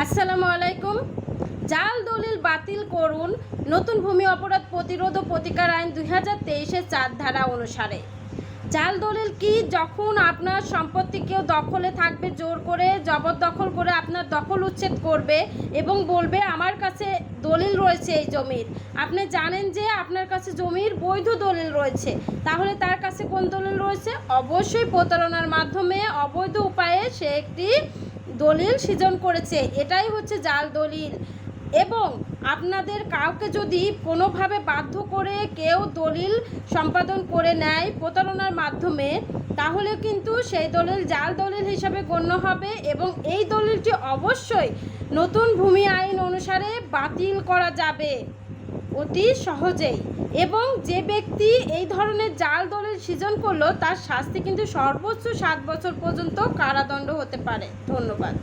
আসসালামু আলাইকুম। জাল দলিল বাতিল করুন নতুন ভূমি অপরাধ প্রতিরোধ ও প্রতিকার আইন 2023-এর 4 ধারা অনুসারে। জাল দলিল কি? যখন আপনার সম্পত্তি কেউ দখলে থাকবে, জোর করে জবরদখল করে আপনার দখল উচ্ছেদ করবে এবং বলবে আমার কাছে দলিল রয়েছে এই জমির। আপনি জানেন যে আপনার কাছে জমির বৈধ দলিল রয়েছে, তাহলে তার কাছে কোন দলিল রয়েছে? অবশ্যই প্রতারণার মাধ্যমে অবৈধ উপায়ে সে একটি দলিল সৃজন করেছে, এটাই হচ্ছে জাল দলিল। এবং আপনাদের কাউকে যদি কোনোভাবে বাধ্য করে কেউ দলিল সম্পাদন করে নেয় প্রতারণার মাধ্যমে, তাহলে কিন্তু সেই দলিল জাল দলিল হিসাবে গণ্য হবে এবং এই দলিলটি অবশ্যই নতুন ভূমি আইন অনুসারে বাতিল করা যাবে অতি সহজেই। এবং যে ব্যক্তি এই ধরনের জাল দলিল সৃজন করলো তার শাস্তি কিন্তু সর্বোচ্চ 7 বছর পর্যন্ত কারাদণ্ড হতে পারে। ধন্যবাদ।